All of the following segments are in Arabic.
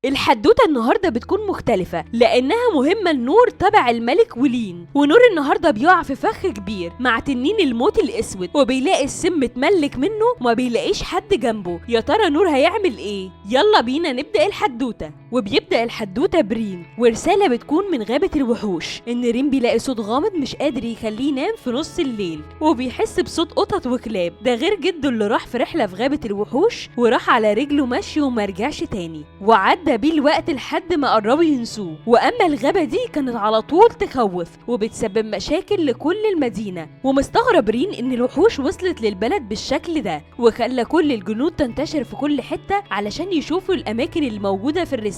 الحدوتة النهاردة بتكون مختلفة لأنها مهمة لنور تبع الملك ولين. ونور النهاردة بيقع في فخ كبير مع تنين الموت الأسود وبيلاقي السم اتملك منه وما بيلاقيش حد جنبه. يا ترى نور هيعمل ايه؟ يلا بينا نبدأ الحدوتة. وبيبدأ الحدوتة برين ورسالة بتكون من غابة الوحوش إن رين بيلاقي صوت غامض مش قادر يخليه ينام في نص الليل، وبيحس بصوت قطط وكلاب، ده غير جده اللي راح في رحلة في غابة الوحوش وراح على رجله مشي ومرجعش تاني، وعدى بيه الوقت لحد ما قربوا ينسوه. واما الغابة دي كانت على طول تخوف وبتسبب مشاكل لكل المدينة. ومستغرب رين ان الوحوش وصلت للبلد بالشكل ده، وخلى كل الجنود تنتشر في كل حتة علشان يشوفوا الاماكن الموجودة في الرسالة،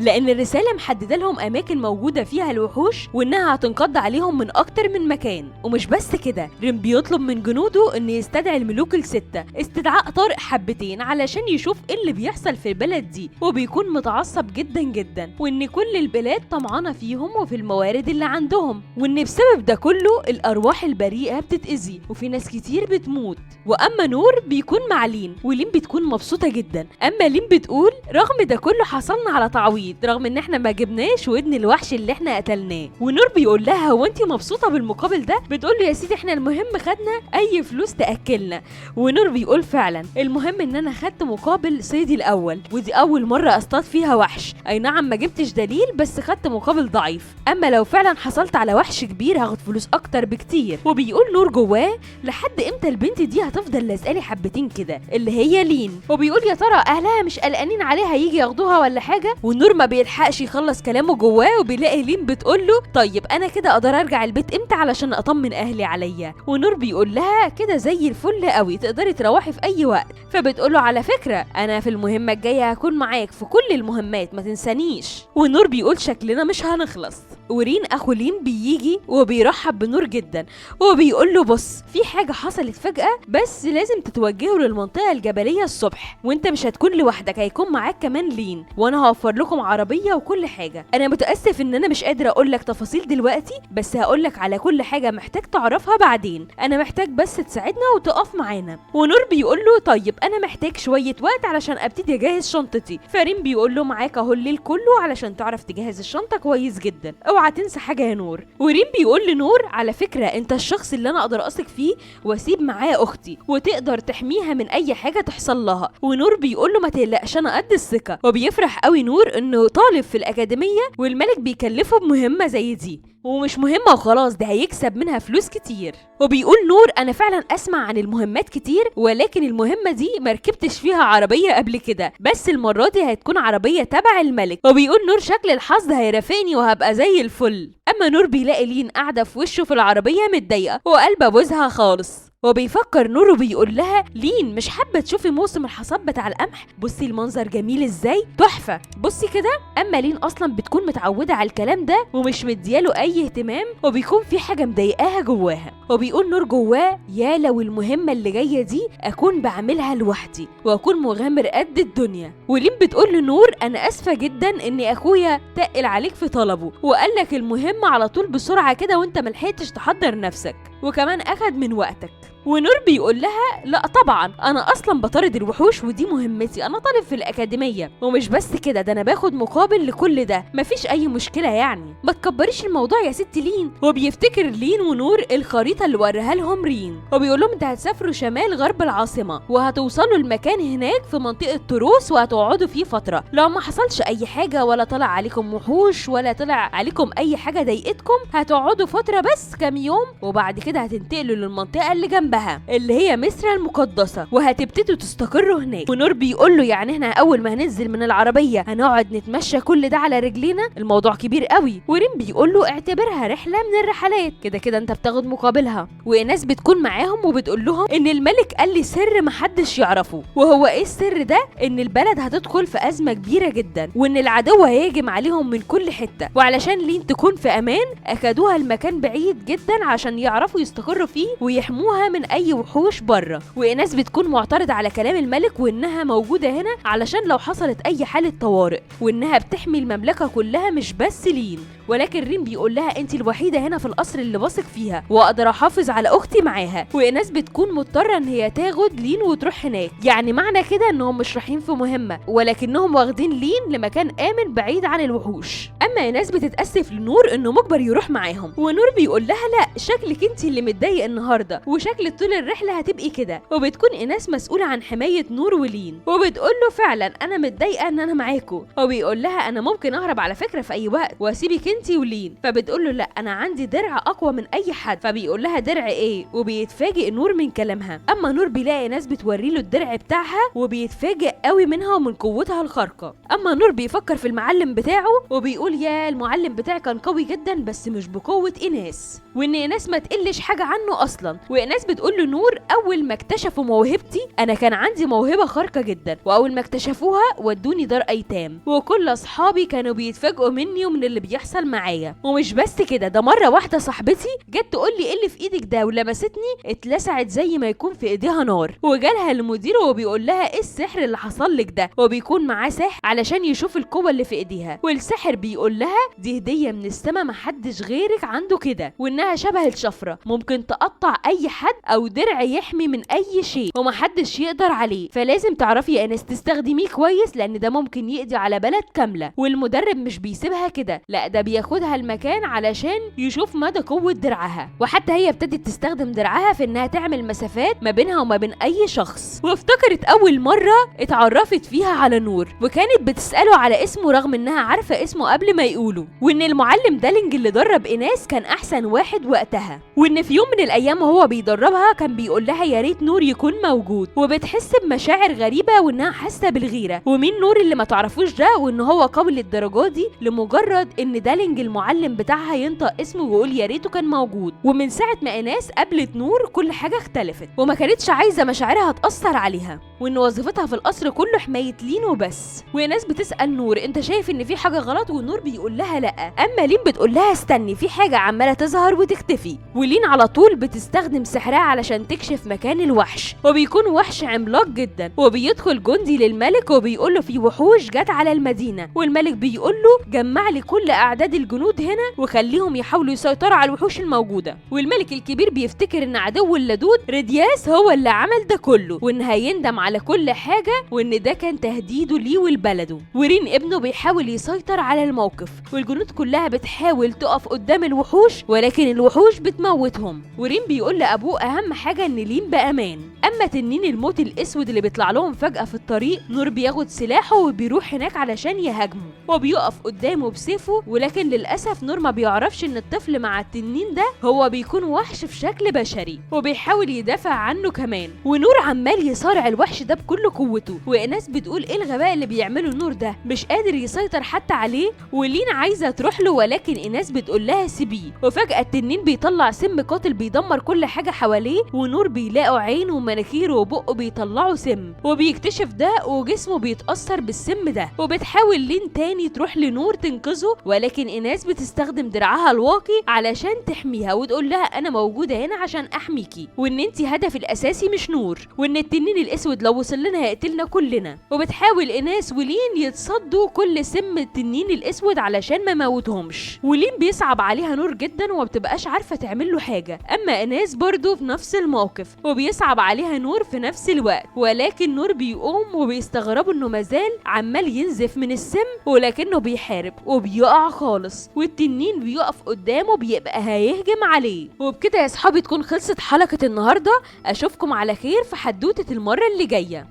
لان الرسالة محددة لهم اماكن موجودة فيها الوحوش وانها هتنقض عليهم من اكتر من مكان. ومش بس كده، رين بيطلب من جنوده ان يستدعي الملوك الستة استدعاء طارئ حبتين علشان يشوف ايه اللي بيحصل في البلد دي، وبيكون متعصب جدا جدا وان كل البلاد طمعانة فيهم وفي الموارد اللي عندهم، وان بسبب ده كله الارواح البريئة بتتأذي وفي ناس كتير بتموت. واما نور بيكون مع لين، ولين بتكون مبسوطة جدا. اما لين بتقول رغم ده كله حصلنا على تعويض، رغم ان احنا ما جبناش ودن الوحش اللي احنا قتلناه. ونور بيقول لها هو انت مبسوطة بالمقابل ده؟ بتقول له يا سيدي احنا المهم خدنا اي فلوس تاكلنا. ونور بيقول فعلا المهم ان انا خدت مقابل صيدي الاول، ودي اول مرة اصطاد فيها وحش، اي نعم ما جبتش دليل بس خدت مقابل ضعيف، اما لو فعلا حصلت على وحش كبير هاخد فلوس اكتر بكتير. وبيقول نور جواه لحد امتى البنت دي هتفضل لازقالي حبتين كده اللي هي لين، وبيقول يا ترى اهلها مش قلقانين عليها يجي ياخدوها ولا حاجه. ونور ما بيلحقش يخلص كلامه جواه وبيلاقي لين بتقول له طيب انا كده اقدر ارجع البيت امتى علشان اطمن اهلي عليا. ونور بيقول لها كده زي الفل قوي، تقدري تروحي في اي وقت. فبتقول له على فكره انا في المهمه الجايه هكون معاك في كل المهمات ما تنسانيش. ونور بيقول شكلنا مش هنخلص. ورين اخو لين بيجي وبيرحب بنور جدا وبيقول له بص في حاجه حصلت فجاه، بس لازم تتوجهوا للمنطقه الجبليه الصبح، وانت مش هتكون لوحدك، هيكون معاك كمان لين، وانا هوفر لكم عربيه وكل حاجه. انا متاسف ان انا مش قادره اقول لك تفاصيل دلوقتي، بس هقول لك على كل حاجه محتاج تعرفها بعدين، انا محتاج بس تساعدنا وتقف معانا. ونور بيقول له طيب انا محتاج شويه وقت علشان ابتدي اجهز شنطتي. فرين بيقول له معاك اهو الليل كله علشان تعرف تجهز الشنطه كويس جدا، اوعى تنسى حاجه يا نور. ورين بيقول لنور على فكره انت الشخص اللي انا اقدر اثق فيه واسيب معاه اختي وتقدر تحميها من اي حاجه تحصل لها. ونور بيقول له ما تقلقش انا قد الثقه. وبيفرح قوي نور انه طالب في الاكاديميه والملك بيكلفه بمهمه زي دي، ومش مهمة وخلاص، ده هيكسب منها فلوس كتير. وبيقول نور انا فعلا اسمع عن المهمات كتير، ولكن المهمة دي مركبتش فيها عربية قبل كده، بس المرة دي هتكون عربية تبع الملك. وبيقول نور شكل الحظ هيرافقني وهبقى زي الفل. اما نور بيلاقي لين قاعدة في وشه في العربية متضايقة وقلبه بوزها خالص، وبيفكر نور وبيقول لها لين مش حابه تشوفي موسم الحصاد بتاع القمح؟ بصي المنظر جميل ازاي، تحفه، بصي كده. اما لين اصلا بتكون متعوده على الكلام ده ومش مدياله اي اهتمام، وبيكون في حاجه مضايقاها جواها. وبيقول نور جواه يا لو المهمه اللي جايه دي اكون بعملها لوحدي واكون مغامر قد الدنيا. ولين بتقول لنور انا اسفه جدا ان اخويا تقل عليك في طلبه وقال لك المهمه على طول بسرعه كده وانت ملحقتش تحضر نفسك وكمان اخد من وقتك. ونور بيقول لها لا طبعا انا اصلا بطارد الوحوش ودي مهمتي، انا طالب في الاكاديميه، ومش بس كده ده انا باخد مقابل لكل ده، مفيش اي مشكله يعني، ما تكبريش الموضوع يا ست لين. وبيفتكر لين ونور الخريطه اللي وريها لهم رين، وبيقول لهم انت هتسافروا شمال غرب العاصمه وهتوصلوا المكان هناك في منطقه تروس وهتقعدوا فيه فتره، لو ما حصلش اي حاجه ولا طلع عليكم وحوش ولا طلع عليكم اي حاجه ضايقتكم هتقعدوا فتره بس كام يوم، وبعد كده هتنتقلوا للمنطقه اللي جنبها اللي هي مصر المقدسة وهتبتدوا تستقروا هناك. ونور بيقول له يعني احنا اول ما هننزل من العربية هنقعد نتمشى كل ده على رجلينا؟ الموضوع كبير قوي. ورين بيقول له اعتبرها رحلة من الرحلات، كده كده انت بتاخد مقابلها. وناس بتكون معاهم وبتقول لهم ان الملك قال لي سر محدش يعرفه، وهو ايه السر ده؟ ان البلد هتدخل في ازمة كبيرة جدا وان العدو هيهجم عليهم من كل حتة، وعلشان لين تكون في امان اخدوها المكان بعيد جدا عشان يعرفوا يستقروا فيه ويحموها من من اي وحوش بره، وايناس بتكون معترضة على كلام الملك وانها موجودة هنا علشان لو حصلت اي حالة طوارئ، وانها بتحمي المملكة كلها مش بس لين. ولكن رين بيقول لها انت الوحيدة هنا في القصر اللي واثق فيها واقدر احافظ على اختي معاها، وايناس بتكون مضطرة ان هي تاخد لين وتروح هناك. يعني معنى كده انهم مش رايحين في مهمة، ولكنهم واخدين لين لمكان امن بعيد عن الوحوش. اما ايناس بتتاسف لنور انه مجبر يروح معاهم، ونور بيقول لها لا، شكلك انت اللي متضايق النهارده، وشكل طول الرحله هتبقي كده. وبتكون ايناس مسؤوله عن حمايه نور ولين، وبتقول له فعلا انا متضايقه ان انا معاكم. وبيقول لها انا ممكن اهرب على فكره في اي وقت واسيبك انت ولين. فبتقول له لا، انا عندي درع اقوى من اي حد. فبيقول لها درع ايه؟ وبيتفاجئ نور من كلامها. اما نور بيلاقي ناس بتوري له الدرع بتاعها وبيتفاجئ قوي منها ومن قوتها الخارقه. اما نور بيفكر في المعلم بتاعه وبيقول يا المعلم بتاعي كان قوي جدا بس مش بقوه ايناس، وان ايناس ما تقلش حاجه عنه اصلا. وايناس بتقول لنور اول ما اكتشفوا موهبتي انا كان عندي موهبه خارقه جدا، واول ما اكتشفوها ودوني دار ايتام، وكل اصحابي كانوا بيتفاجئوا مني ومن اللي بيحصل معايا. ومش بس كده، ده مره واحده صاحبتي جت تقول لي ايه اللي في ايدك ده، ولمستني اتلسعت زي ما يكون في ايديها نار. وجالها المدير وبيقول لها ايه السحر اللي حصل لك ده، وبيكون معاه ساحر علشان يشوف القوه اللي في ايديها. والساحر بيقول لها دي هديه من السما، محدش غيرك عنده كده، وانها شبه الشفره ممكن تقطع اي حد، او درع يحمي من اي شيء ومحدش يقدر عليه. فلازم تعرفي يا انس تستخدميه كويس، لان ده ممكن يقضي على بلد كامله. والمدرب مش بيسيبها كده، لا ده بياخدها المكان علشان يشوف مدى قوه درعها. وحتى هي ابتدت تستخدم درعها في انها تعمل مسافات ما بينها وما بين اي شخص. وافتكرت اول مره اتعرفت فيها على نور، وكانت بتساله على اسمه رغم انها عارفه اسمه قبل ما يقوله، وان المعلم دالينج اللي درب ايناس كان احسن واحد وقتها، وان في يوم من الايام وهو بيدربها كان بيقول لها يا ريت نور يكون موجود. وبتحس بمشاعر غريبه وانها حاسه بالغيره، ومين نور اللي ما تعرفوش ده، وان هو قوي للدرجه دي لمجرد ان دالينج المعلم بتاعها ينطق اسمه ويقول يا ريته كان موجود. ومن ساعه ما ايناس قابلت نور كل حاجه اختلفت، وما كانتش عايزه مشاعرها تاثر عليها، وان وظيفتها في القصر كله حمايه لين وبس. وايناس بتسال نور انت شايف ان في حاجه غلط، ونور بيقول لها لا. اما لين بتقول لها استني، في حاجه عماله تظهر وتختفي. ولين على طول بتستخدم سحرها علشان تكشف مكان الوحش، وبيكون وحش عملاق جدا. وبيدخل جندي للملك وبيقول له في وحوش جت على المدينه، والملك بيقول له جمع لي كل اعداد الجنود هنا وخليهم يحاولوا يسيطروا على الوحوش الموجوده. والملك الكبير بيفتكر ان عدو اللدود ريدياس هو اللي عمل ده كله، وان هيندم على كل حاجه، وان ده كان تهديده ليه ولبلده. ورين ابنه بيحاول يسيطر على الموقف، والجنود كلها بتحاول تقف قدام الوحوش ولكن الوحوش بتموتهم. ورين بيقول لابوه اهم حاجه ان لين بامان. اما تنين الموت الاسود اللي بيطلع لهم فجاه في الطريق، نور بياخد سلاحه وبيروح هناك علشان يهاجمه، وبيقف قدامه بسيفه. ولكن للاسف نور ما بيعرفش ان الطفل مع التنين ده هو بيكون وحش في شكل بشري، وبيحاول يدافع عنه كمان. ونور عمال يصارع الوحش ده بكل قوته، وايناس بتقول ايه الغباء اللي بيعمله نور ده، مش قادر يسيطر حتى عليه. ولين عايزه تروح له ولكن ايناس بتقول لها سيبيه. وفجاه التنين بيطلع سم قاتل بيدمر كل حاجه حواليه، ونور بيلاقوا عينه ومناخيره وبقه بيطلعوا سم، وبيكتشف ده وجسمه بيتاثر بالسم ده. وبتحاول لين تاني تروح لنور تنقذه، ولكن ايناس بتستخدم درعها الواقي علشان تحميها وتقول لها انا موجوده هنا عشان احميكي، وان انت هدفي الاساسي مش نور، وان التنين الاسود لو وصل لنا هيقتلنا كلنا. وبتحاول ايناس ولين يتصدوا كل سم التنين الاسود علشان ما موتهمش. ولين بيصعب عليها نور جدا وما بتبقاش عارفه تعمل له حاجه. اما ايناس برضو في نفس الموقف وبيصعب عليها نور في نفس الوقت، ولكن نور بيقوم وبيستغربوا انه مازال عمال ينزف من السم ولكنه بيحارب وبيقع خالص، والتنين بيقف قدامه بيبقى هيهجم عليه. وبكده يا اصحابي تكون خلصت حلقه النهارده. اشوفكم على خير في حدوته المره اللي جايه.